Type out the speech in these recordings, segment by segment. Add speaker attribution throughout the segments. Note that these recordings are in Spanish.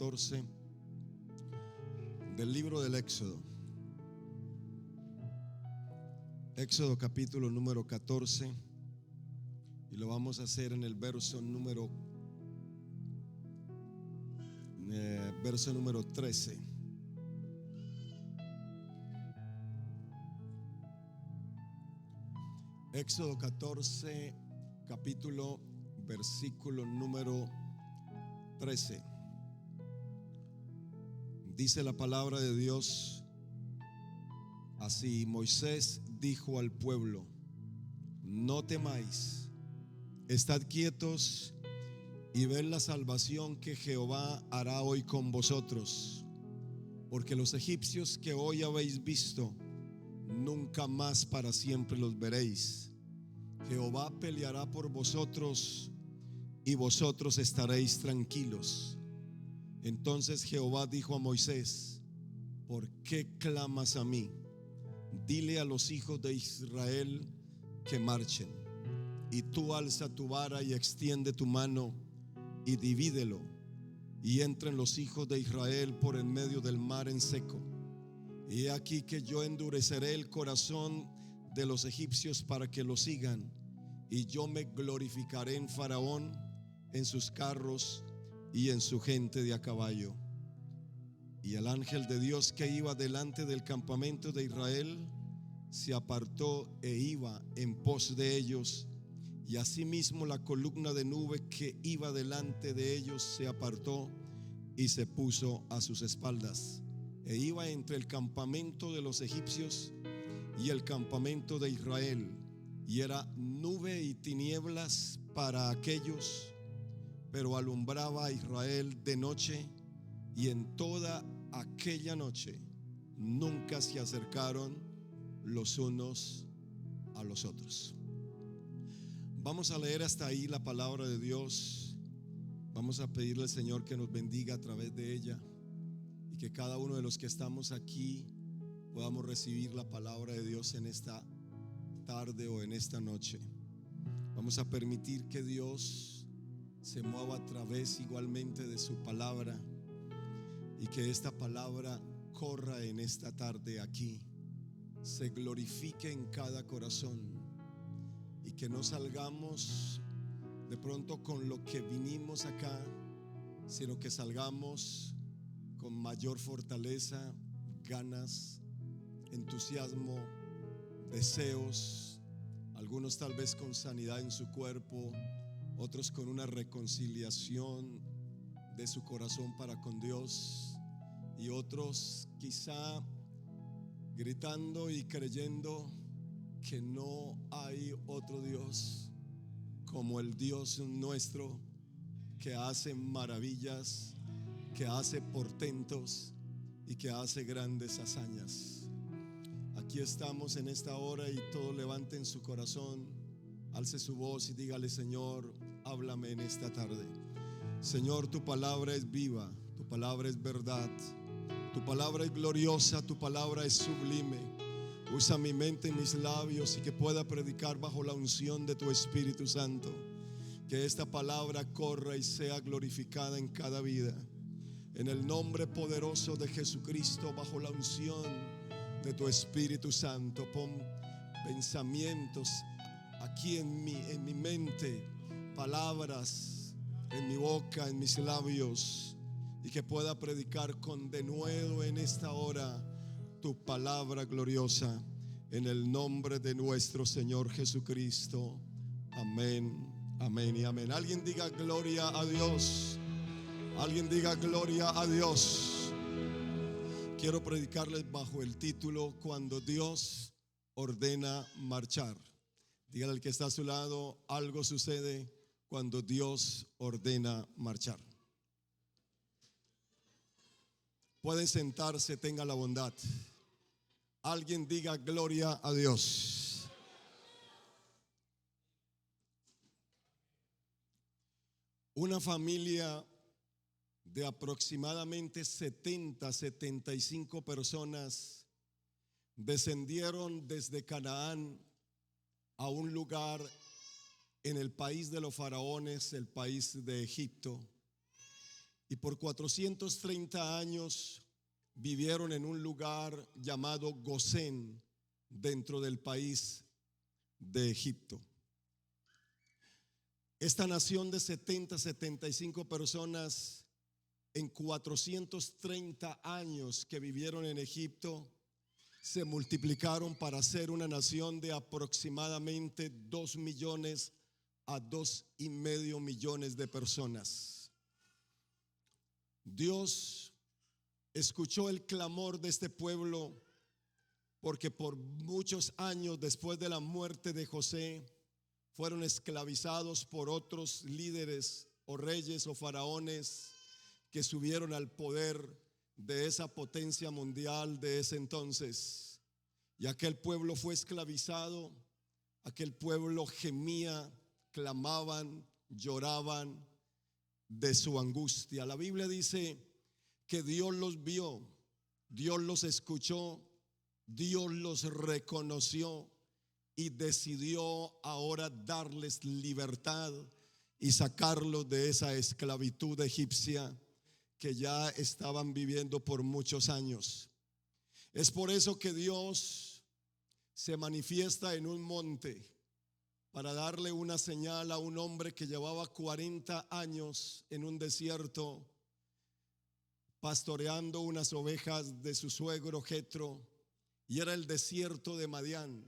Speaker 1: 14 del libro del Éxodo. Éxodo capítulo número 14, y lo vamos a hacer en el verso número 13. Éxodo 14, capítulo, versículo número 13. Dice la palabra de Dios así: Moisés dijo al pueblo: no temáis, estad quietos y ved la salvación que Jehová hará hoy con vosotros, porque los egipcios que hoy habéis visto, nunca más para siempre los veréis. Jehová peleará por vosotros y vosotros estaréis tranquilos. Entonces Jehová dijo a Moisés: ¿por qué clamas a mí? Dile a los hijos de Israel que marchen. Y tú alza tu vara y extiende tu mano y divídelo, y entren los hijos de Israel por en medio del mar en seco. Y he aquí que yo endureceré el corazón de los egipcios para que lo sigan, y yo me glorificaré en Faraón, en sus carros y en su gente de a caballo. Y el ángel de Dios que iba delante del campamento de Israel se apartó e iba en pos de ellos, y asimismo la columna de nube que iba delante de ellos se apartó y se puso a sus espaldas, e iba entre el campamento de los egipcios y el campamento de Israel, y era nube y tinieblas para aquellos, pero alumbraba a Israel de noche, y en toda aquella noche nunca se acercaron los unos a los otros. Vamos a leer hasta ahí la palabra de Dios. Vamos a pedirle al Señor que nos bendiga a través de ella, y que cada uno de los que estamos aquí podamos recibir la palabra de Dios en esta tarde o en esta noche. Vamos a permitir que Dios se mueva a través igualmente de su palabra, y que esta palabra corra en esta tarde aquí, se glorifique en cada corazón, y que no salgamos de pronto con lo que vinimos acá, sino que salgamos con mayor fortaleza, ganas, entusiasmo, deseos, algunos tal vez con sanidad en su cuerpo, otros con una reconciliación de su corazón para con Dios, y otros quizá gritando y creyendo que no hay otro Dios como el Dios nuestro, que hace maravillas, que hace portentos y que hace grandes hazañas. Aquí estamos en esta hora, y todos levanten su corazón, alce su voz y dígale: Señor, háblame en esta tarde. Señor, tu palabra es viva, tu palabra es verdad, tu palabra es gloriosa, tu palabra es sublime. Usa mi mente y mis labios, y que pueda predicar bajo la unción de tu Espíritu Santo. Que esta palabra corra y sea glorificada en cada vida. En el nombre poderoso de Jesucristo, bajo la unción de tu Espíritu Santo, pon pensamientos aquí en mi mente, palabras en mi boca, en mis labios, y que pueda predicar con denuedo en esta hora tu palabra gloriosa, en el nombre de nuestro Señor Jesucristo. Amén, amén y amén. Alguien diga gloria a Dios. Alguien diga gloria a Dios. Quiero predicarles bajo el título: cuando Dios ordena marchar. Dígale al que está a su lado: algo sucede cuando Dios ordena marchar. Pueden sentarse, tenga la bondad. Alguien diga gloria a Dios. Una familia de aproximadamente 75 personas descendieron desde Canaán a un lugar en el país de los faraones, el país de Egipto. y por 430 años vivieron en un lugar llamado Gosén, dentro del país de Egipto. Esta nación de 75 personas, en 430 años que vivieron en Egipto, se multiplicaron para ser una nación de aproximadamente 2 millones a 2,5 millones de personas. Dios escuchó el clamor de este pueblo, porque por muchos años después de la muerte de José fueron esclavizados por otros líderes o reyes o faraones que subieron al poder de esa potencia mundial de ese entonces. Y aquel pueblo fue esclavizado, aquel pueblo gemía, clamaban, lloraban de su angustia. La Biblia dice que Dios los vio, Dios los escuchó, Dios los reconoció y decidió ahora darles libertad y sacarlos de esa esclavitud egipcia que ya estaban viviendo por muchos años. Es por eso que Dios se manifiesta en un monte para darle una señal a un hombre que llevaba 40 años en un desierto pastoreando unas ovejas de su suegro Jetro, y era el desierto de Madián.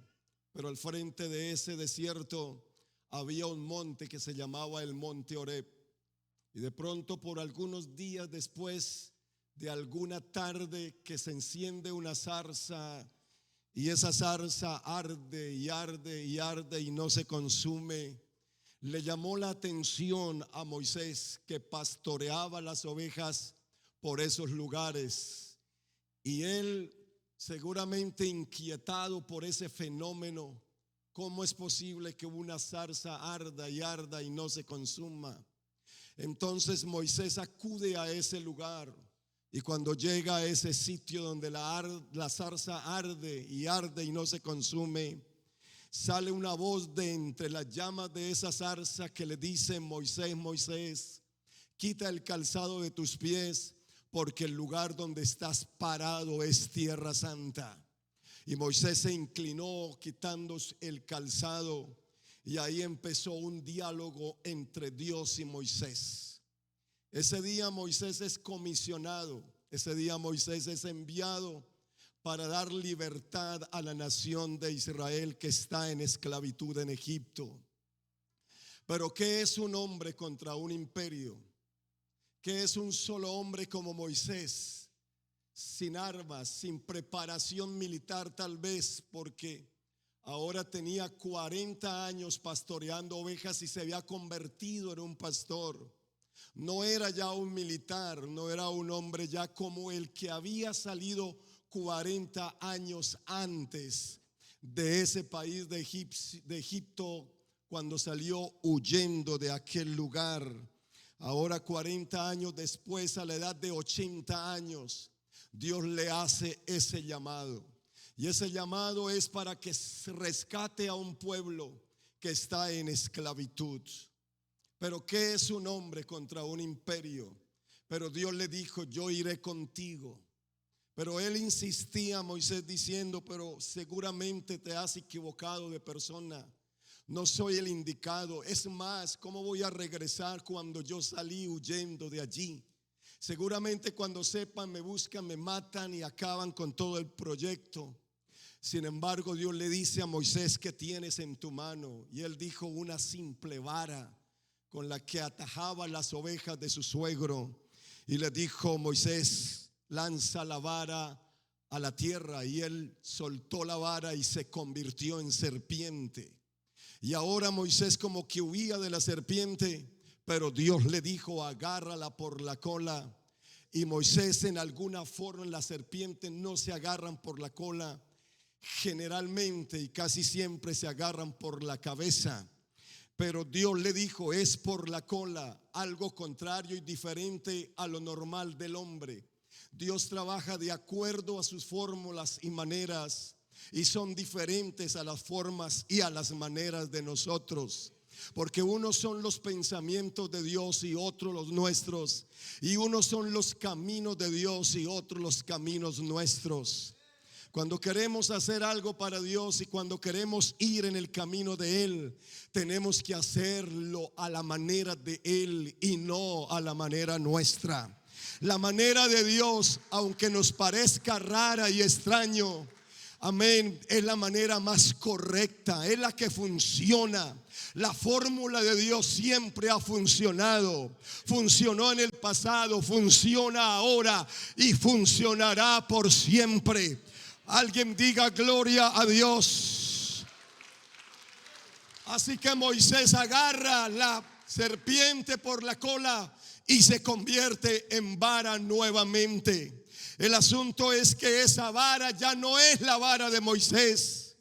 Speaker 1: Pero al frente de ese desierto había un monte que se llamaba el monte Horeb. Y de pronto, por algunos días después de alguna tarde, que se enciende una zarza, y esa zarza arde y arde y arde y no se consume, le llamó la atención a Moisés, que pastoreaba las ovejas por esos lugares, y él, seguramente inquietado por ese fenómeno, ¿cómo es posible que una zarza arda y no se consuma? Entonces Moisés acude a ese lugar, y cuando llega a ese sitio donde la zarza arde y no se consume, sale una voz de entre las llamas de esa zarza que le dice: Moisés, Moisés, quita el calzado de tus pies, porque el lugar donde estás parado es tierra santa. Y Moisés se inclinó quitando el calzado, y ahí empezó un diálogo entre Dios y Moisés. Ese día Moisés es comisionado, ese día Moisés es enviado para dar libertad a la nación de Israel que está en esclavitud en Egipto. Pero ¿qué es un hombre contra un imperio? ¿Qué es un solo hombre como Moisés, sin armas, sin preparación militar tal vez, porque ahora tenía 40 años pastoreando ovejas y se había convertido en un pastor? No era ya un militar, no era un hombre ya como el que había salido 40 años antes de ese país de Egipto, cuando salió huyendo de aquel lugar. Ahora 40 años después, a la edad de 80 años, Dios le hace ese llamado. Y ese llamado es para que rescate a un pueblo que está en esclavitud. Pero ¿qué es un hombre contra un imperio? Pero Dios le dijo: yo iré contigo. Pero él insistía, Moisés, diciendo: pero seguramente te has equivocado de persona. No soy el indicado. Es más, ¿cómo voy a regresar cuando yo salí huyendo de allí? Seguramente cuando sepan me buscan, me matan y acaban con todo el proyecto. Sin embargo, Dios le dice a Moisés: ¿qué tienes en tu mano? Y él dijo: una simple vara con la que atajaba las ovejas de su suegro. Y le dijo: Moisés, lanza la vara a la tierra. Y él soltó la vara y se convirtió en serpiente. Y ahora Moisés como que huía de la serpiente, pero Dios le dijo: agárrala por la cola. Y Moisés, en alguna forma, las serpientes no se agarran por la cola, generalmente y casi siempre se agarran por la cabeza. Pero Dios le dijo: es por la cola, algo contrario y diferente a lo normal del hombre. Dios trabaja de acuerdo a sus fórmulas y maneras, y son diferentes a las formas y a las maneras de nosotros. Porque unos son los pensamientos de Dios y otros los nuestros. Y unos son los caminos de Dios y otros los caminos nuestros. Cuando queremos hacer algo para Dios y cuando queremos ir en el camino de Él, tenemos que hacerlo a la manera de Él y no a la manera nuestra. La manera de Dios, aunque nos parezca rara y extraño, amén, es la manera más correcta, es la que funciona. La fórmula de Dios siempre ha funcionado. Funcionó en el pasado, funciona ahora y funcionará por siempre. Alguien diga gloria a Dios. Así que Moisés agarra la serpiente por la cola y se convierte en vara nuevamente. El asunto es que esa vara ya no es la vara de Moisés.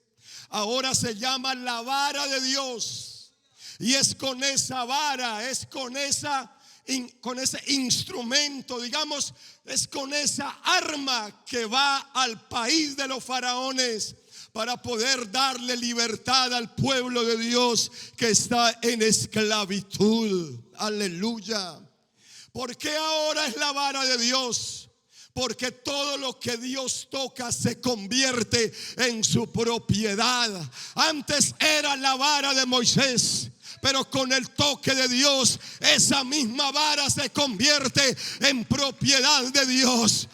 Speaker 1: Ahora se llama la vara de Dios. Y es con esa vara, es con ese instrumento, digamos, es con esa arma que va al país de los faraones para poder darle libertad al pueblo de Dios que está en esclavitud. Aleluya. ¿Por qué ahora es la vara de Dios? Porque todo lo que Dios toca se convierte en su propiedad. Antes era la vara de Moisés, pero con el toque de Dios, esa misma vara se convierte en propiedad de Dios.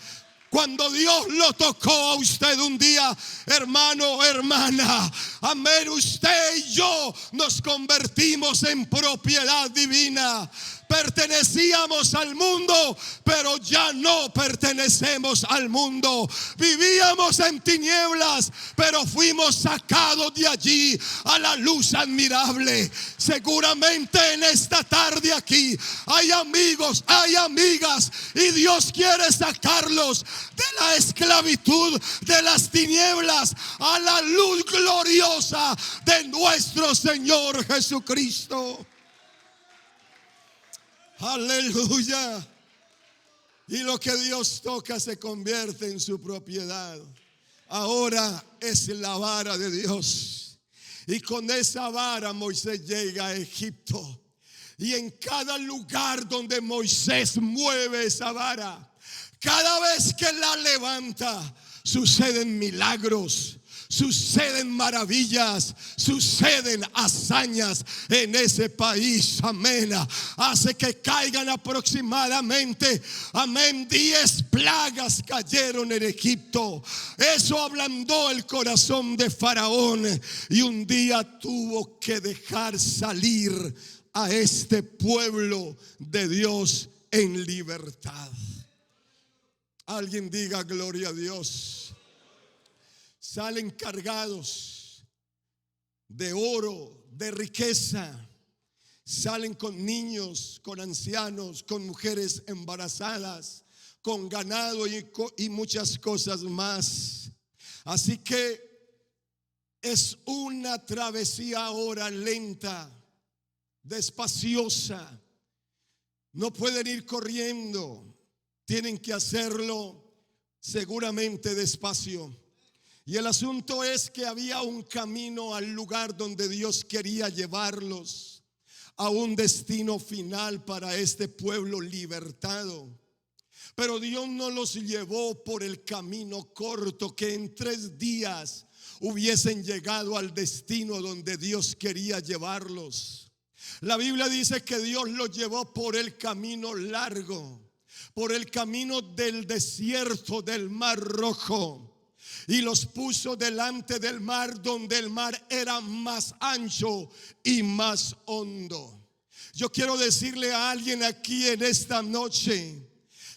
Speaker 1: Cuando Dios lo tocó a usted un día, hermano, hermana, amén, usted y yo nos convertimos en propiedad divina. Pertenecíamos al mundo, pero ya no pertenecemos al mundo. Vivíamos en tinieblas, pero fuimos sacados de allí a la luz admirable. Seguramente en esta tarde aquí hay amigos, hay amigas, y Dios quiere sacarlos de la esclavitud, de las tinieblas, a la luz gloriosa de nuestro Señor Jesucristo. Aleluya. Y lo que Dios toca se convierte en su propiedad. Ahora es la vara de Dios. Y con esa vara Moisés llega a Egipto. Y en cada lugar donde Moisés mueve esa vara, cada vez que la levanta, suceden milagros, suceden maravillas, suceden hazañas en ese país. Amén. Hace que caigan aproximadamente, amén, 10 plagas cayeron en Egipto. Eso ablandó el corazón de Faraón y un día tuvo que dejar salir a este pueblo de Dios en libertad. Alguien diga gloria a Dios. Salen cargados de oro, de riqueza. Salen con niños, con ancianos, con mujeres embarazadas, con ganado y muchas cosas más. Así que es una travesía ahora lenta, despaciosa. No pueden ir corriendo, tienen que hacerlo seguramente despacio. Y el asunto es que había un camino al lugar donde Dios quería llevarlos, a un destino final para este pueblo libertado. Pero Dios no los llevó por el camino corto, que en 3 días hubiesen llegado al destino donde Dios quería llevarlos. La Biblia dice que Dios los llevó por el camino largo, por el camino del desierto, del Mar Rojo. Y los puso delante del mar, donde el mar era más ancho y más hondo. Yo quiero decirle a alguien aquí en esta noche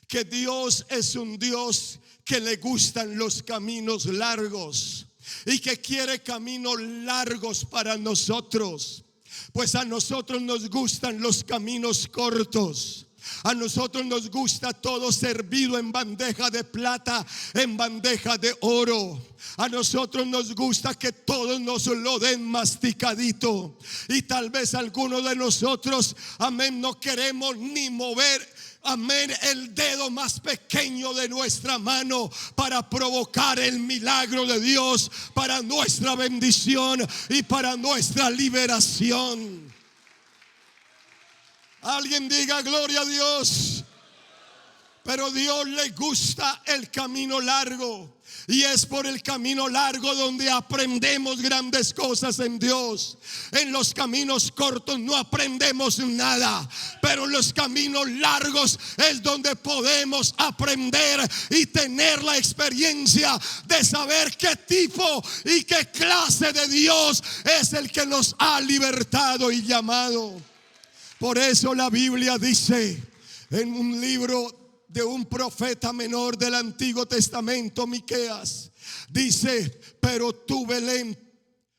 Speaker 1: que Dios es un Dios que le gustan los caminos largos y que quiere caminos largos para nosotros. Pues a nosotros nos gustan los caminos cortos. A nosotros nos gusta todo servido en bandeja de plata, en bandeja de oro. A nosotros nos gusta que todos nos lo den masticadito. Y tal vez algunos de nosotros, amén, no queremos ni mover, amén, el dedo más pequeño de nuestra mano para provocar el milagro de Dios, para nuestra bendición y para nuestra liberación. Alguien diga gloria a Dios. Pero Dios le gusta el camino largo. Y es por el camino largo donde aprendemos grandes cosas en Dios. En los caminos cortos no aprendemos nada, pero en los caminos largos es donde podemos aprender y tener la experiencia de saber qué tipo y qué clase de Dios es el que nos ha libertado y llamado. Por eso la Biblia dice en un libro de un profeta menor del Antiguo Testamento, Miqueas, dice: pero tú, Belén,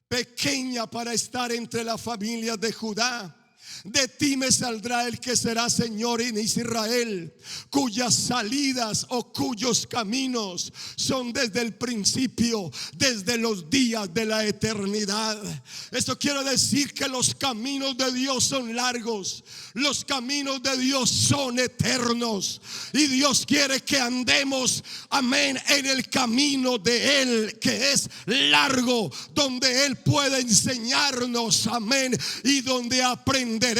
Speaker 1: pequeña para estar entre las familias de Judá, de ti me saldrá el que será Señor en Israel, cuyas salidas o cuyos caminos son desde el principio, desde los días de la eternidad. Esto quiere decir que los caminos de Dios son largos, los caminos de Dios son eternos, y Dios quiere que andemos, amén, en el camino de Él, que es largo, donde Él puede enseñarnos, amén, y donde aprenderemos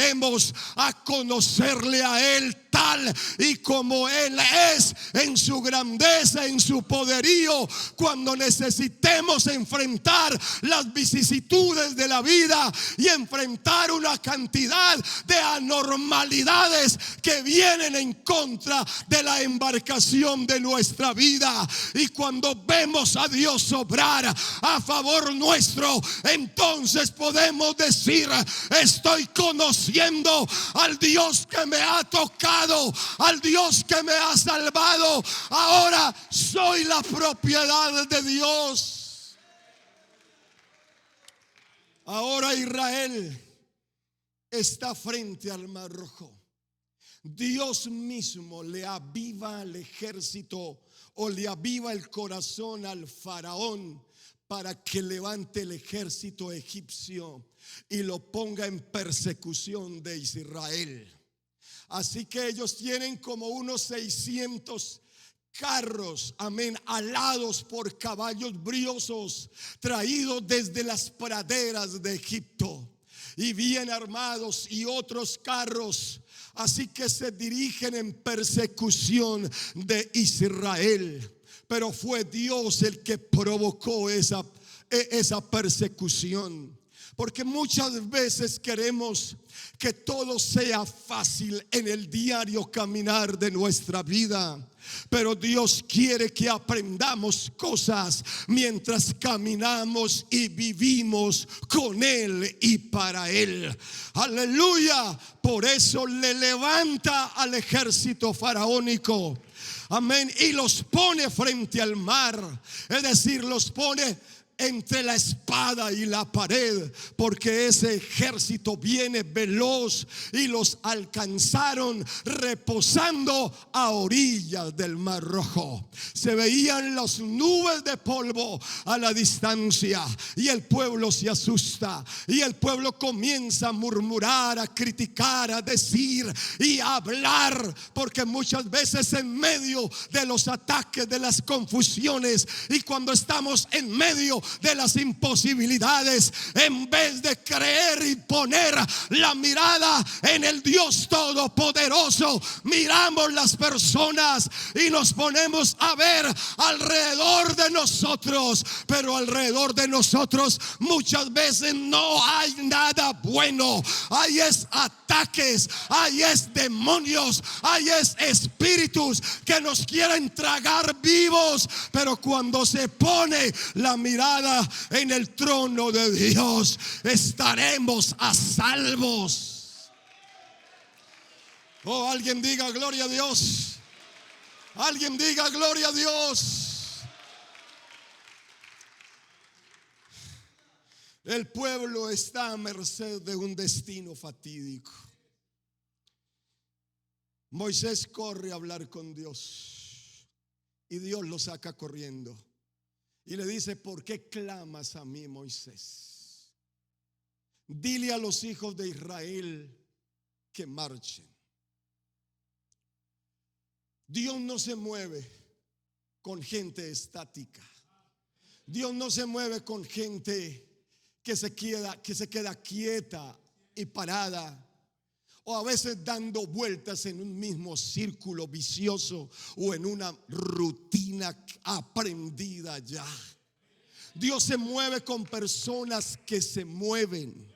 Speaker 1: a conocerle a Él tal y como Él es, en su grandeza, en su poderío, cuando necesitemos enfrentar las vicisitudes de la vida y enfrentar una cantidad de anormalidades que vienen en contra de la embarcación de nuestra vida. Y cuando vemos a Dios obrar a favor nuestro, entonces podemos decir: estoy conociendo al Dios que me ha tocado, al Dios que me ha salvado. Ahora soy la propiedad de Dios. Ahora Israel está frente al Mar Rojo. Dios mismo le aviva al ejército, o le aviva el corazón al faraón, para que levante el ejército egipcio y lo ponga en persecución de Israel. Así que ellos tienen como unos 600 carros, amén, alados por caballos briosos, traídos desde las praderas de Egipto, y bien armados, y otros carros. Así que se dirigen en persecución de Israel. Pero fue Dios el que provocó esa persecución. Porque muchas veces queremos que todo sea fácil en el diario caminar de nuestra vida, pero Dios quiere que aprendamos cosas mientras caminamos y vivimos con Él y para Él. Aleluya. Por eso le levanta al ejército faraónico, amén, y los pone frente al mar. Es decir, los pone entre la espada y la pared, porque ese ejército viene veloz, y los alcanzaron reposando a orillas del Mar Rojo. Se veían las nubes de polvo a la distancia, y el pueblo se asusta, y el pueblo comienza a murmurar, a criticar, a decir y a hablar, porque muchas veces en medio de los ataques, de las confusiones, y cuando estamos en medio de las imposibilidades, en vez de creer y poner la mirada en el Dios Todopoderoso, miramos las personas y nos ponemos a ver alrededor de nosotros. Pero alrededor de nosotros muchas veces no hay nada bueno. Ahí es ataques, ahí es demonios, ahí es espíritus que nos quieren tragar vivos. Pero cuando se pone la mirada en el trono de Dios, estaremos a salvos. Oh, alguien diga gloria a Dios. Alguien diga gloria a Dios. El pueblo está a merced de un destino fatídico. Moisés corre a hablar con Dios, y Dios lo saca corriendo y le dice: ¿por qué clamas a mí, Moisés? Dile a los hijos de Israel que marchen. Dios no se mueve con gente estática. Dios no se mueve con gente que se queda quieta y parada, o a veces dando vueltas en un mismo círculo vicioso o en una rutina aprendida ya. Dios se mueve con personas que se mueven.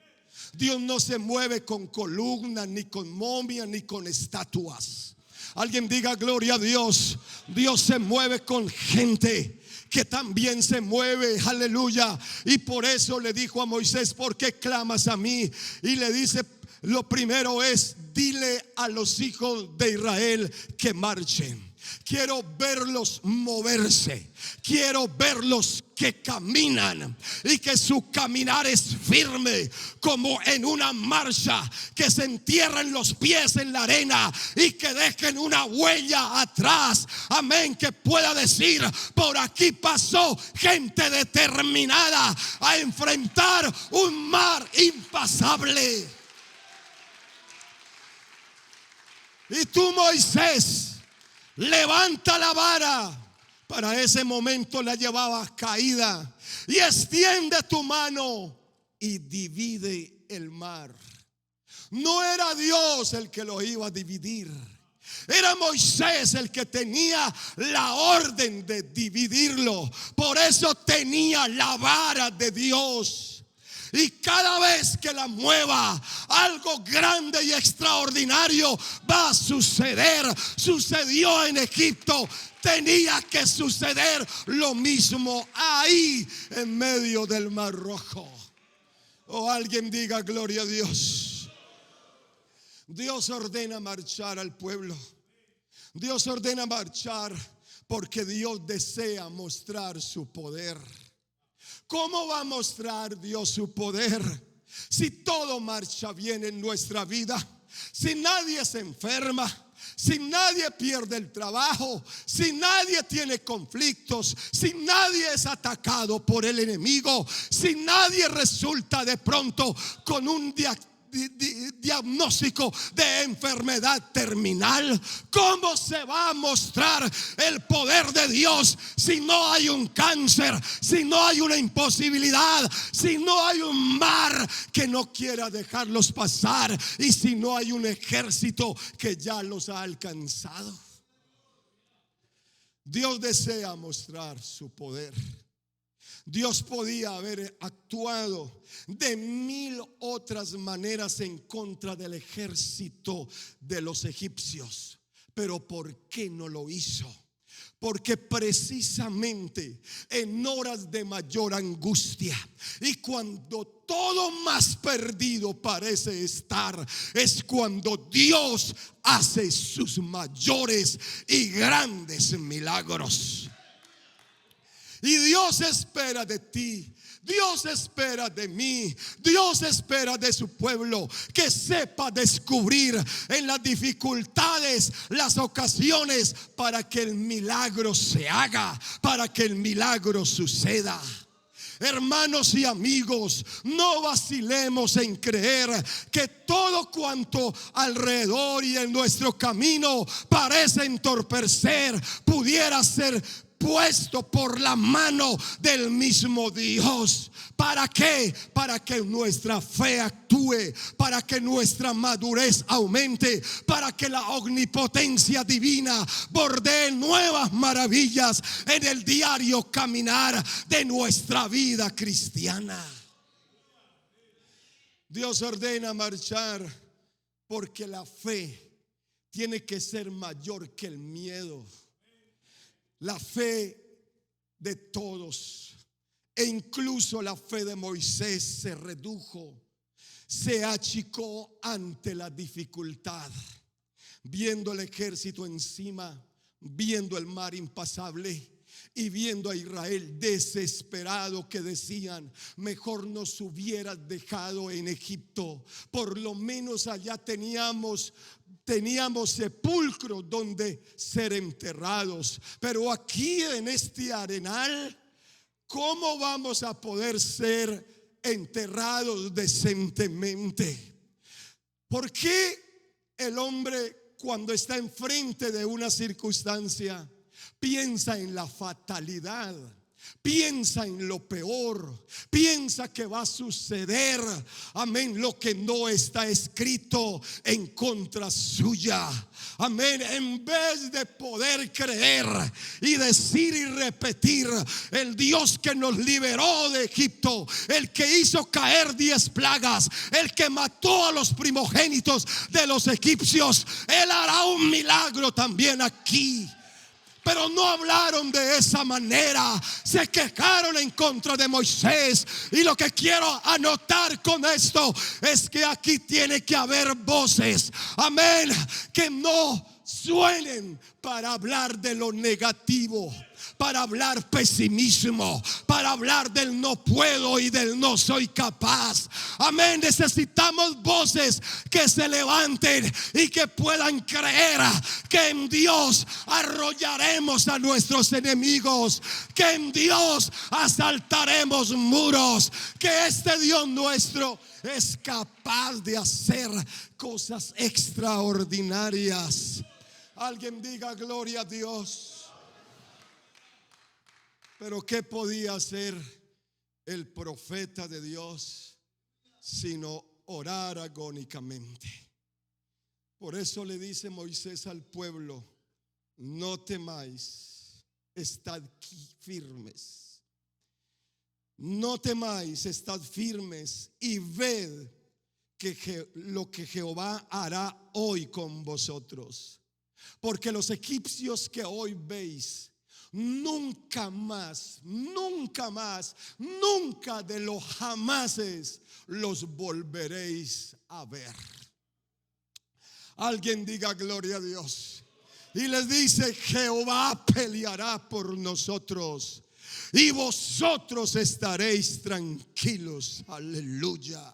Speaker 1: Dios no se mueve con columnas, ni con momias, ni con estatuas. Alguien diga gloria a Dios. Dios se mueve con gente que también se mueve, aleluya. Y por eso le dijo a Moisés: ¿por qué clamas a mí? Y le dice: lo primero es, dile a los hijos de Israel que marchen. Quiero verlos moverse. Quiero verlos que caminan y que su caminar es firme, como en una marcha, que se entierren los pies en la arena y que dejen una huella atrás. Amén, que pueda decir: por aquí pasó gente determinada a enfrentar un mar impasable. Y tú, Moisés, levanta la vara. Para ese momento la llevabas caída. Y extiende tu mano y divide el mar. No era Dios el que lo iba a dividir. Era Moisés el que tenía la orden de dividirlo. Por eso tenía la vara de Dios. Y cada vez que la mueva, algo grande y extraordinario va a suceder. Sucedió en Egipto. Tenía que suceder lo mismo ahí en medio del Mar Rojo. O alguien diga gloria a Dios. Dios ordena marchar al pueblo. Dios ordena marchar porque Dios desea mostrar su poder. ¿Cómo va a mostrar Dios su poder si todo marcha bien en nuestra vida? Si nadie se enferma, si nadie pierde el trabajo, si nadie tiene conflictos, si nadie es atacado por el enemigo, si nadie resulta de pronto con un diagnóstico de enfermedad terminal. ¿Cómo se va a mostrar el poder de Dios si no hay un cáncer, si no hay una imposibilidad, si no hay un mar que no quiera dejarlos pasar y si no hay un ejército que ya los ha alcanzado? Dios desea mostrar su poder. Dios podía haber actuado de 1000 otras maneras en contra del ejército de los egipcios. Pero ¿por qué no lo hizo? Porque precisamente en horas de mayor angustia y cuando todo más perdido parece estar, es cuando Dios hace sus mayores y grandes milagros. Y Dios espera de ti, Dios espera de mí, Dios espera de su pueblo que sepa descubrir en las dificultades las ocasiones para que el milagro se haga, para que el milagro suceda. Hermanos y amigos, no vacilemos en creer que todo cuanto alrededor y en nuestro camino parece entorpecer pudiera ser puesto por la mano del mismo Dios. ¿Para qué? Para que nuestra fe actúe, para que nuestra madurez aumente, para que la omnipotencia divina bordee nuevas maravillas en el diario caminar de nuestra vida cristiana. Dios ordena marchar porque la fe tiene que ser mayor que el miedo. La fe de todos, e incluso la fe de Moisés, se redujo, se achicó ante la dificultad, viendo el ejército encima, viendo el mar impasable y viendo a Israel desesperado, que decían: mejor nos hubieras dejado en Egipto, por lo menos allá teníamos sepulcro donde ser enterrados, pero aquí en este arenal, ¿cómo vamos a poder ser enterrados decentemente? ¿Por qué el hombre, cuando está enfrente de una circunstancia, piensa en la fatalidad? piensa en lo peor, piensa que va a suceder, amén, lo que no está escrito en contra suya. Amén. En vez de poder creer y decir y repetir: el Dios que nos liberó de Egipto, el que hizo caer 10 plagas, el que mató a los primogénitos de los egipcios, Él hará un milagro también aquí. Pero no hablaron de esa manera, se quejaron en contra de Moisés. Y lo que quiero anotar con esto es que aquí tiene que haber voces, amén, que no suenen para hablar de lo negativo, para hablar pesimismo, para hablar del no puedo y del no soy capaz. Amén. Necesitamos voces que se levanten y que puedan creer que en Dios arrollaremos a nuestros enemigos, que en Dios asaltaremos muros, que este Dios nuestro es capaz de hacer cosas extraordinarias. Alguien diga gloria a Dios. Pero ¿qué podía hacer el profeta de Dios sino orar agónicamente? Por eso le dice Moisés al pueblo: no temáis, estad firmes. No temáis, estad firmes y ved que lo que Jehová hará hoy con vosotros. Porque los egipcios que hoy veis, nunca más, nunca más, nunca de los jamases los volveréis a ver. Alguien diga gloria a Dios. Y les dice: Jehová peleará por nosotros y vosotros estaréis tranquilos. Aleluya.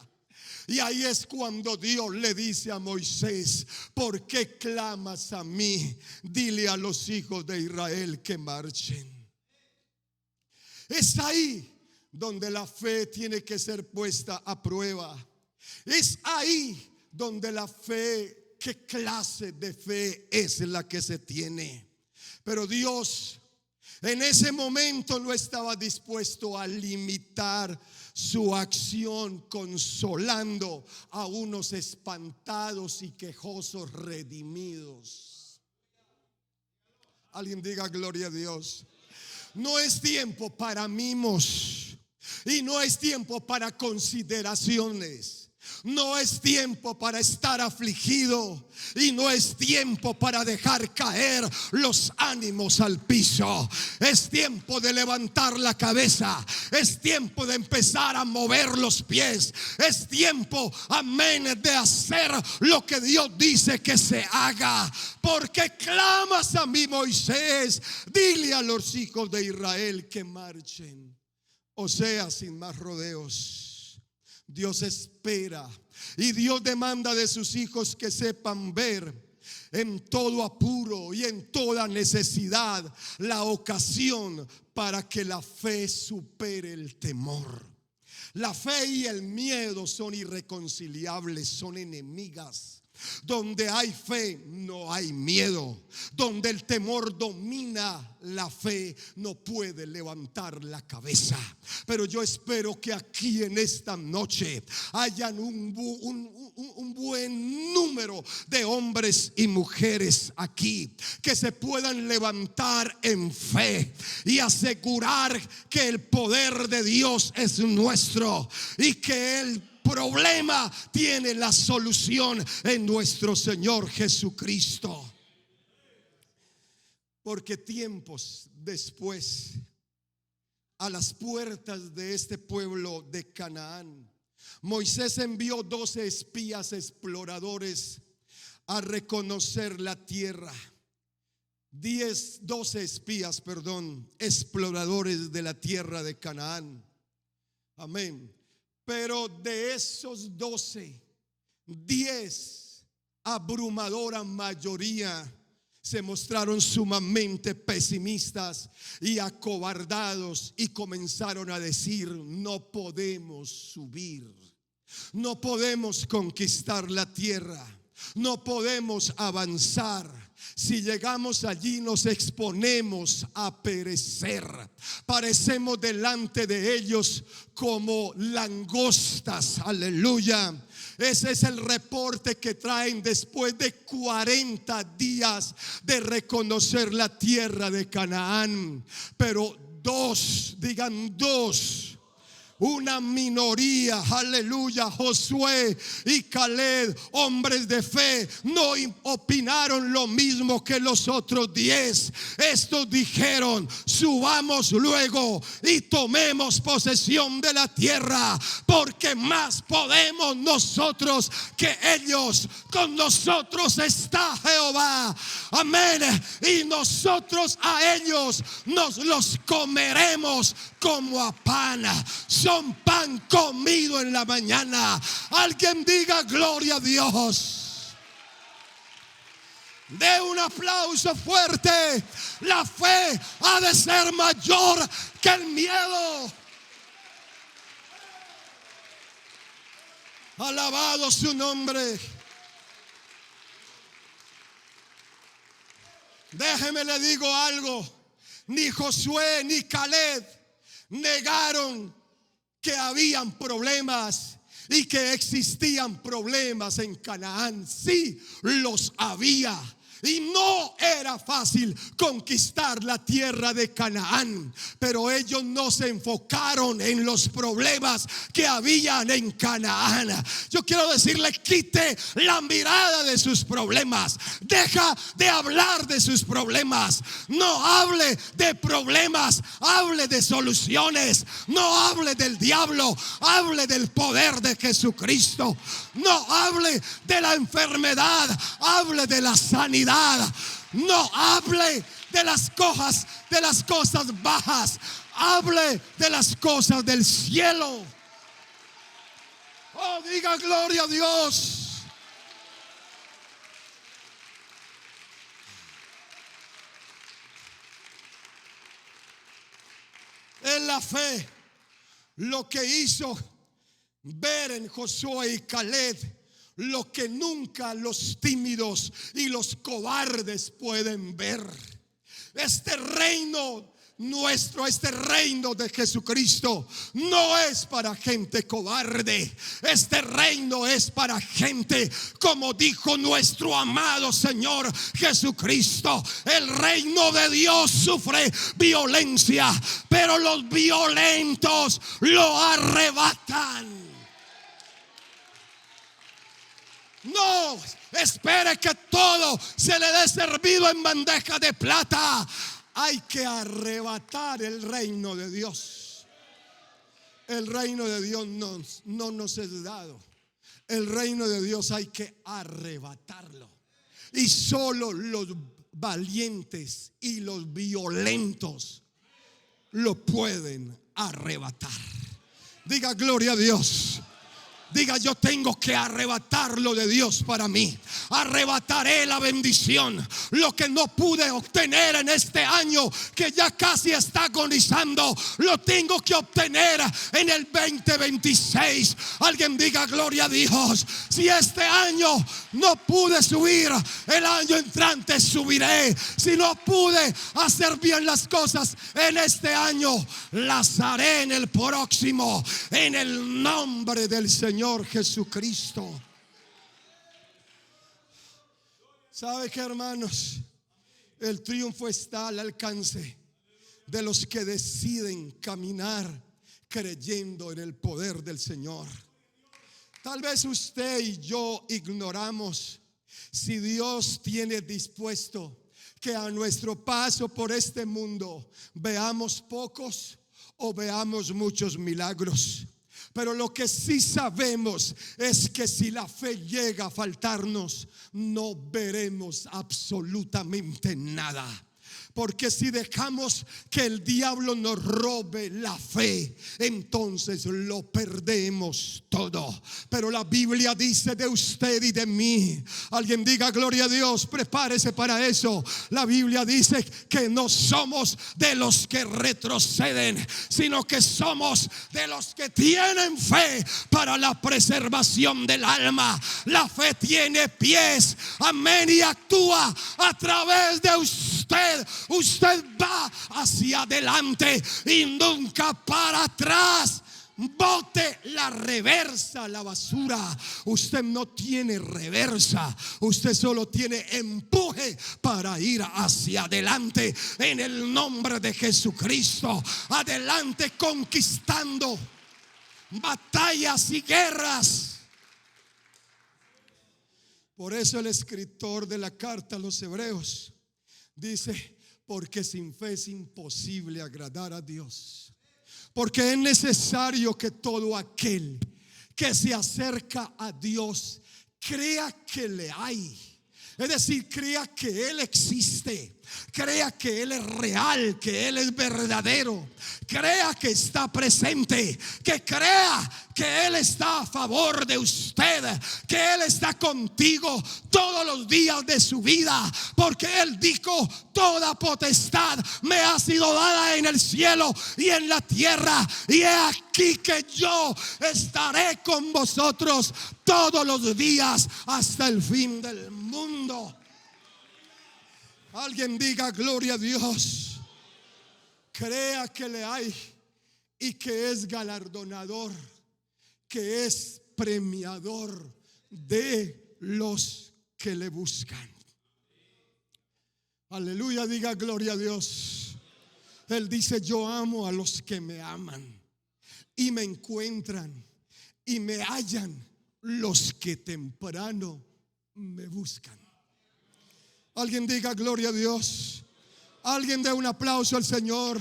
Speaker 1: Y ahí es cuando Dios le dice a Moisés: ¿por qué clamas a mí? Dile a los hijos de Israel que marchen. Es ahí donde la fe tiene que ser puesta a prueba. Es ahí donde la fe, ¿qué clase de fe es la que se tiene? Pero Dios en ese momento no estaba dispuesto a limitar su acción consolando a unos espantados y quejosos redimidos. Alguien diga gloria a Dios. No es tiempo para mimos y no es tiempo para consideraciones. No es tiempo para estar afligido y no es tiempo para dejar caer los ánimos al piso. Es tiempo de levantar la cabeza. Es tiempo de empezar a mover los pies. Es tiempo, amén, de hacer lo que Dios dice que se haga. Porque clamas a mí, Moisés, dile a los hijos de Israel que marchen. O sea, sin más rodeos. Dios espera y Dios demanda de sus hijos que sepan ver en todo apuro y en toda necesidad la ocasión para que la fe supere el temor. La fe y el miedo son irreconciliables, son enemigas. Donde hay fe no hay miedo. Donde el temor domina la fe, no puede levantar la cabeza. Pero yo espero que aquí en esta noche hayan un buen número de hombres y mujeres aquí que se puedan levantar en fe y asegurar que el poder de Dios es nuestro y que el problema tiene la solución en nuestro Señor Jesucristo. Porque tiempos después, a las puertas de este pueblo de Canaán, Moisés envió 12 espías exploradores a reconocer la tierra. 12 espías, exploradores de la tierra de Canaán. Amén. Pero de esos 12, 10, abrumadora mayoría, se mostraron sumamente pesimistas y acobardados y comenzaron a decir: no podemos subir, no podemos conquistar la tierra, no podemos avanzar. Si llegamos allí nos exponemos a perecer. Parecemos delante de ellos como langostas. Aleluya. Ese es el reporte que traen después de 40 días de reconocer la tierra de Canaán. Pero digan dos. Una minoría, aleluya, Josué y Caleb, hombres de fe, no opinaron lo mismo que los otros 10. Estos dijeron: subamos luego y tomemos posesión de la tierra, porque más podemos nosotros que ellos. Con nosotros está Jehová, amén. Y nosotros a ellos nos los comeremos como a pan. Son pan comido en la mañana. Alguien diga gloria a Dios. De un aplauso fuerte. La fe ha de ser mayor que el miedo. Alabado su nombre. Déjeme le digo algo. Ni Josué ni Caleb negaron que habían problemas y que existían problemas en Canaán. Sí, los había. Y no era fácil conquistar la tierra de Canaán, pero ellos no se enfocaron en los problemas que habían en Canaán. Yo quiero decirle: quite la mirada de sus problemas. Deja de hablar de sus problemas. No hable de problemas, hable de soluciones. No hable del diablo, hable del poder de Jesucristo. No hable de la enfermedad, hable de la sanidad. No hable de las cosas bajas, hable de las cosas del cielo. Oh, diga gloria a Dios. En la fe, lo que hizo ver en Josué y Caleb lo que nunca los tímidos y los cobardes pueden ver. Este reino nuestro, este reino de Jesucristo, no es para gente cobarde. Este reino es para gente, como dijo nuestro amado Señor Jesucristo: el reino de Dios sufre violencia, pero los violentos lo arrebatan. No espere que todo se le dé servido en bandeja de plata. Hay que arrebatar el reino de Dios. El reino de Dios no nos es dado. El reino de Dios hay que arrebatarlo. Y solo los valientes y los violentos lo pueden arrebatar. Diga gloria a Dios. Diga: yo tengo que arrebatarlo de Dios para mí. Arrebataré la bendición. Lo que no pude obtener en este año, que ya casi está agonizando, lo tengo que obtener en el 2026. Alguien diga gloria a Dios. Si este año no pude subir, el año entrante subiré. Si no pude hacer bien las cosas en este año, las haré en el próximo, en el nombre del Señor Jesucristo. ¿Sabe qué, hermanos? El triunfo está al alcance de los que deciden caminar creyendo en el poder del Señor. Tal vez usted y yo ignoramos si Dios tiene dispuesto que a nuestro paso por este mundo veamos pocos o veamos muchos milagros. Pero lo que sí sabemos es que si la fe llega a faltarnos, no veremos absolutamente nada. Porque si dejamos que el diablo nos robe la fe, entonces lo perdemos todo. Pero la Biblia dice de usted y de mí. Alguien diga gloria a Dios, prepárese para eso. La Biblia dice que no somos de los que retroceden, sino que somos de los que tienen fe para la preservación del alma. La fe tiene pies, amén, y actúa a través de usted. Usted va hacia adelante y nunca para atrás. Bote la reversa a la basura. Usted no tiene reversa, usted solo tiene empuje para ir hacia adelante en el nombre de Jesucristo. Adelante conquistando batallas y guerras. Por eso el escritor de la carta a los Hebreos dice: porque sin fe es imposible agradar a Dios. Porque es necesario que todo aquel que se acerca a Dios crea que le hay. Es decir, crea que Él existe, crea que Él es real, que Él es verdadero, crea que está presente, que crea que Él está a favor de usted, que Él está contigo todos los días de su vida. Porque Él dijo: toda potestad me ha sido dada en el cielo y en la tierra, y he aquí que yo estaré con vosotros todos los días hasta el fin del mundo. Alguien diga gloria a Dios. Crea que le hay y que es galardonador, que es premiador de los que le buscan. Aleluya, diga gloria a Dios. Él dice: yo amo a los que me aman y me encuentran y me hallan los que temprano me buscan. Alguien diga gloria a Dios. Alguien dé un aplauso al Señor.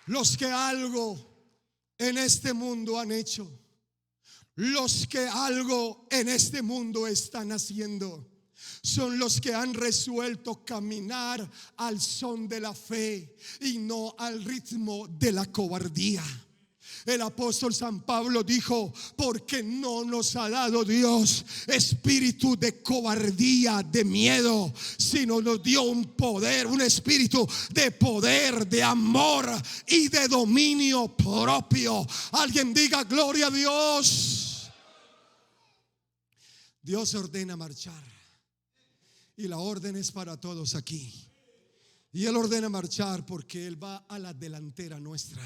Speaker 1: Los que algo en este mundo han hecho, los que algo en este mundo están haciendo, son los que han resuelto caminar al son de la fe y no al ritmo de la cobardía. El apóstol San Pablo dijo: porque no nos ha dado Dios espíritu de cobardía, de miedo, sino nos dio un poder, un espíritu de poder, de amor y de dominio propio. Alguien diga gloria a Dios. Dios ordena marchar, y la orden es para todos aquí. Y Él ordena marchar porque Él va a la delantera nuestra.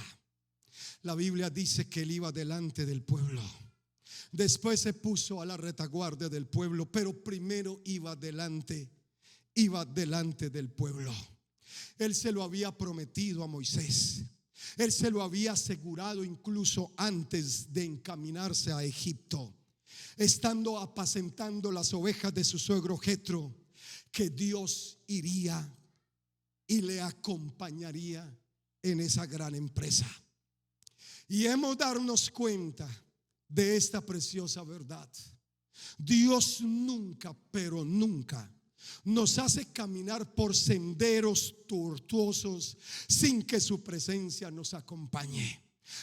Speaker 1: La Biblia dice que Él iba delante del pueblo. Después se puso a la retaguardia del pueblo, pero primero iba delante del pueblo. Él se lo había prometido a Moisés. Él se lo había asegurado incluso antes de encaminarse a Egipto, estando apacentando las ovejas de su suegro Jetro, que Dios iría y le acompañaría en esa gran empresa. Y hemos de darnos cuenta de esta preciosa verdad. Dios nunca, pero nunca nos hace caminar por senderos tortuosos sin que su presencia nos acompañe.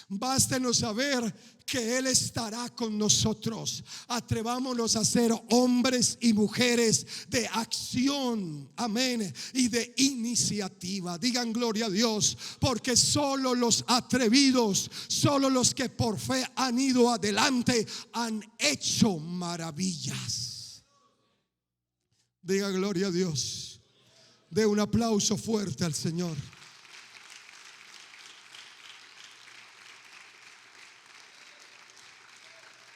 Speaker 1: Bástenos saber que Él estará con nosotros. Atrevámonos a ser hombres y mujeres de acción, amén, y de iniciativa. Digan gloria a Dios, porque solo los atrevidos, solo los que por fe han ido adelante, han hecho maravillas. Diga gloria a Dios. De un aplauso fuerte al Señor.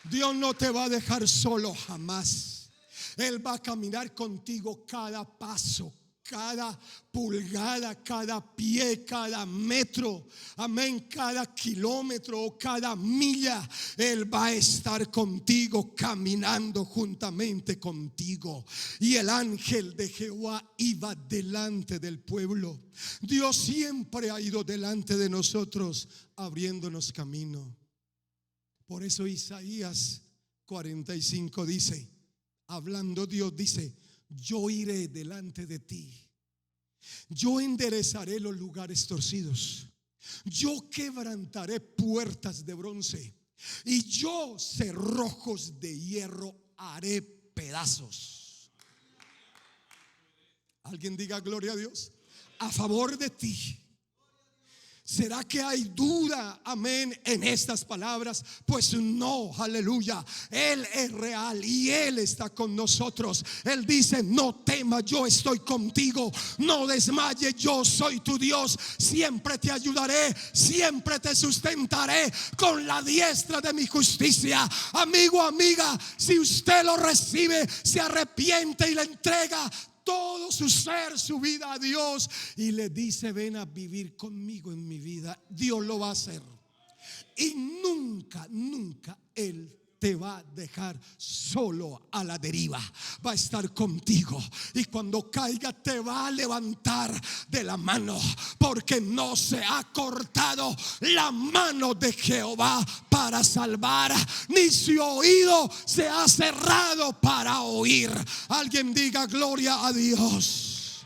Speaker 1: Dios no te va a dejar solo jamás. Él va a caminar contigo cada paso, cada pulgada, cada pie, cada metro, amén, cada kilómetro o cada milla. Él va a estar contigo, caminando juntamente contigo. Y el ángel de Jehová iba delante del pueblo. Dios siempre ha ido delante de nosotros, abriéndonos camino. Por eso Isaías 45 dice, hablando Dios, dice: yo iré delante de ti, yo enderezaré los lugares torcidos, yo quebrantaré puertas de bronce y yo cerrojos de hierro haré pedazos. Alguien diga gloria a Dios. A favor de ti. ¿Será que hay duda, amén, en estas palabras? Pues no, aleluya. Él es real y Él está con nosotros. Él dice: no temas, yo estoy contigo. No desmayes, yo soy tu Dios. Siempre te ayudaré, siempre te sustentaré con la diestra de mi justicia. Amigo, amiga, si usted lo recibe, se arrepiente y le entrega todo su ser, su vida a Dios y le dice: ven a vivir conmigo en mi vida, Dios lo va a hacer. Y nunca, nunca Él te va a dejar solo a la deriva. Va a estar contigo y cuando caiga te va a levantar de la mano, porque no se ha cortado la mano de Jehová para salvar, ni su oído se ha cerrado para oír. Alguien diga gloria a Dios.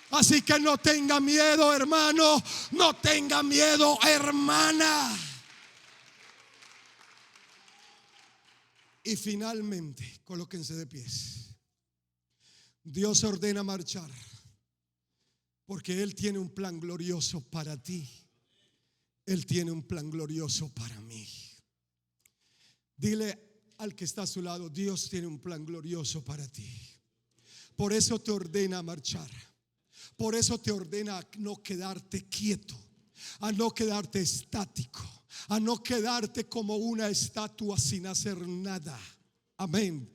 Speaker 1: Así que no tenga miedo, hermano, no tenga miedo, hermana. Y finalmente, colóquense de pies. Dios ordena marchar porque Él tiene un plan glorioso para ti. Él tiene un plan glorioso para mí. Dile al que está a su lado: Dios tiene un plan glorioso para ti. Por eso te ordena marchar. Por eso te ordena a no quedarte quieto, a no quedarte estático, a no quedarte como una estatua sin hacer nada. Amén.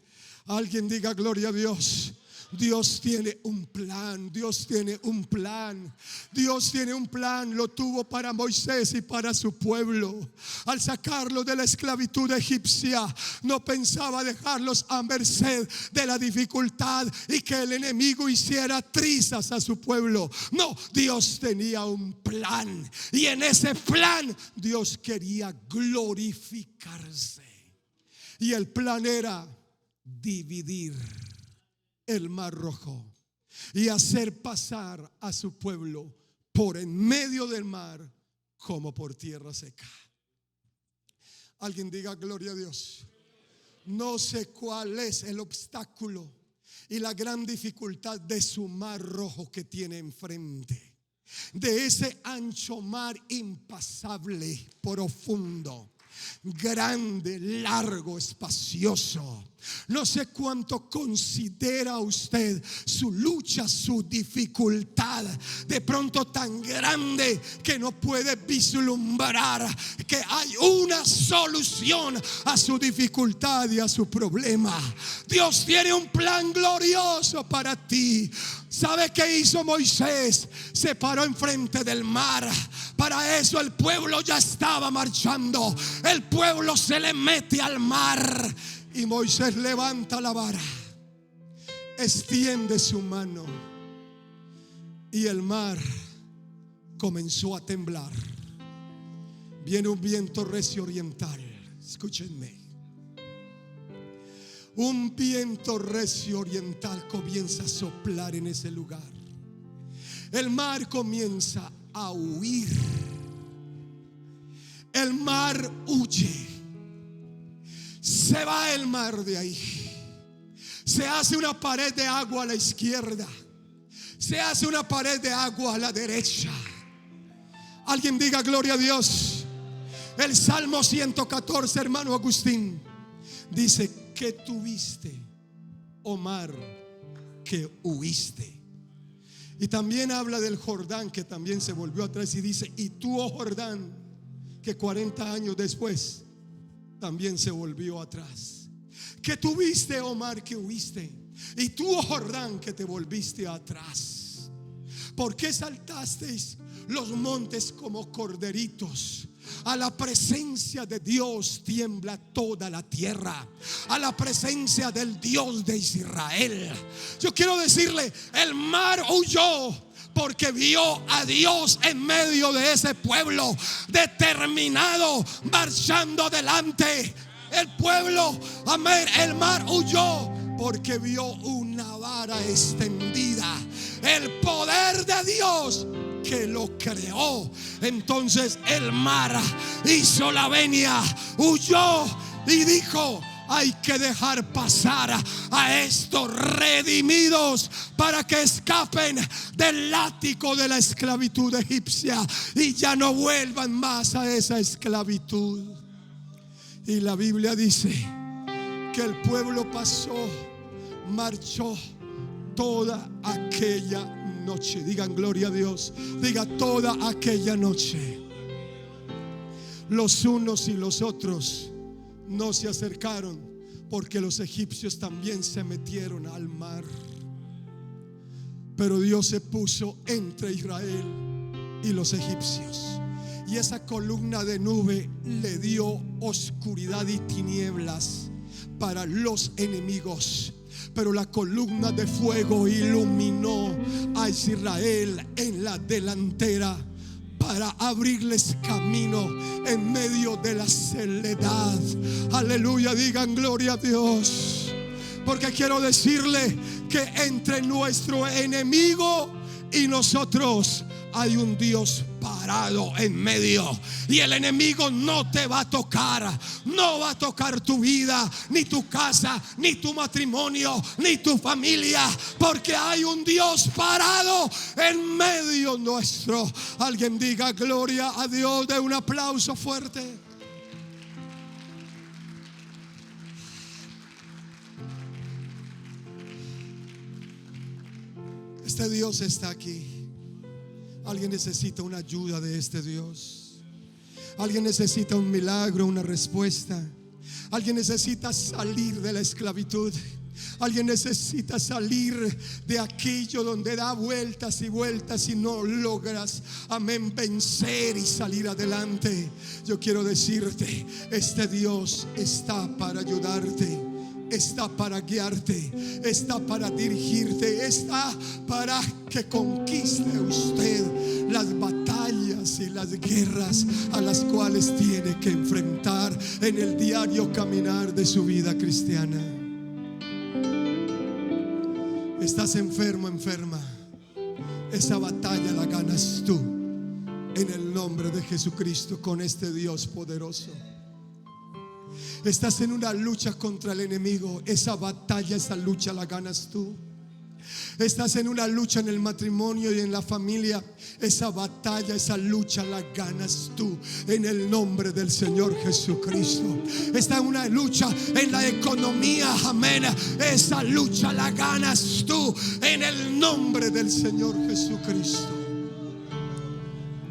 Speaker 1: Alguien diga gloria a Dios. Dios tiene un plan, Dios tiene un plan. Dios tiene un plan, lo tuvo para Moisés y para su pueblo. Al sacarlo de la esclavitud egipcia, no pensaba dejarlos a merced de la dificultad y que el enemigo hiciera trizas a su pueblo. No, Dios tenía un plan y en ese plan Dios quería glorificarse. Y el plan era dividir el Mar Rojo y hacer pasar a su pueblo por en medio del mar como por tierra seca. Alguien diga gloria a Dios. No sé cuál es el obstáculo y la gran dificultad de su Mar Rojo que tiene enfrente, de ese ancho mar impasable, profundo, grande, largo, espacioso. No sé cuánto considera usted su lucha, su dificultad, de pronto tan grande que no puede vislumbrar que hay una solución a su dificultad y a su problema. Dios tiene un plan glorioso para ti. ¿Sabe qué hizo Moisés? Se paró enfrente del mar. Para eso el pueblo ya estaba marchando. El pueblo se le mete al mar y Moisés levanta la vara, extiende su mano y el mar comenzó a temblar. Viene un viento recio oriental. Escúchenme. Un viento recio oriental comienza a soplar en ese lugar. El mar comienza a huir. El mar huye. Se va el mar de ahí. Se hace una pared de agua a la izquierda. Se hace una pared de agua a la derecha. Alguien diga gloria a Dios. El Salmo 114, hermano Agustín, dice: ¿qué tuviste, oh mar, que huiste? Y también habla del Jordán, que también se volvió atrás, y dice: y tú, oh Jordán, que 40 años después también se volvió atrás. ¿Qué tuviste, oh mar, que huiste? Y tú, oh Jordán, que te volviste atrás. ¿Por qué saltasteis los montes como corderitos? A la presencia de Dios tiembla toda la tierra. A la presencia del Dios de Israel. Yo quiero decirle: el mar huyó porque vio a Dios en medio de ese pueblo, determinado, marchando adelante. El pueblo, amén, el mar huyó porque vio una vara extendida. El poder de Dios que lo creó. Entonces el mar hizo la venia, huyó y dijo: hay que dejar pasar a estos redimidos para que escapen del látigo de la esclavitud egipcia y ya no vuelvan más a esa esclavitud. Y la Biblia dice que el pueblo pasó, marchó toda aquella noche. Digan gloria a Dios. Diga: toda aquella noche. Los unos y los otros no se acercaron porque los egipcios también se metieron al mar. Pero Dios se puso entre Israel y los egipcios, y esa columna de nube le dio oscuridad y tinieblas para los enemigos. Pero la columna de fuego iluminó a Israel en la delantera para abrirles camino en medio de la soledad. Aleluya, digan gloria a Dios. Porque quiero decirle que entre nuestro enemigo y nosotros hay un Dios parado en medio, y el enemigo no te va a tocar. No va a tocar tu vida, ni tu casa, ni tu matrimonio, ni tu familia, porque hay un Dios parado en medio nuestro. Alguien diga gloria a Dios. De un aplauso fuerte. Este Dios está aquí. Alguien necesita una ayuda de este Dios. Alguien necesita un milagro, una respuesta. Alguien necesita salir de la esclavitud. Alguien necesita salir de aquello donde da vueltas y vueltas y no logras, amén, vencer y salir adelante. Yo quiero decirte, este Dios está para ayudarte, está para guiarte, está para dirigirte, está para que conquiste usted las batallas y las guerras a las cuales tiene que enfrentar en el diario caminar de su vida cristiana. Estás enfermo, enferma. Esa batalla la ganas tú en el nombre de Jesucristo, con este Dios poderoso. Estás en una lucha contra el enemigo. Esa batalla, esa lucha la ganas tú. Estás en una lucha en el matrimonio y en la familia. Esa batalla, esa lucha la ganas tú en el nombre del Señor Jesucristo. Está en una lucha en la economía, amén. Esa lucha la ganas tú en el nombre del Señor Jesucristo.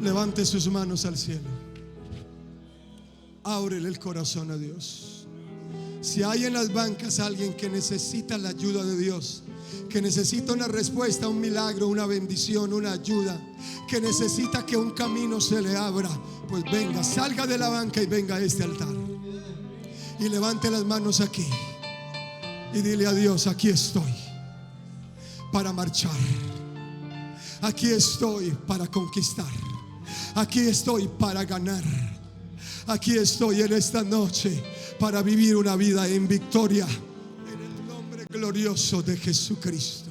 Speaker 1: Levante sus manos al cielo. Ábrele el corazón a Dios. Si hay en las bancas alguien que necesita la ayuda de Dios, que necesita una respuesta, un milagro, una bendición, una ayuda, que necesita que un camino se le abra, pues venga, salga de la banca y venga a este altar y levante las manos aquí y dile a Dios: aquí estoy para marchar, aquí estoy para conquistar, aquí estoy para ganar, aquí estoy en esta noche para vivir una vida en victoria, en el nombre glorioso de Jesucristo.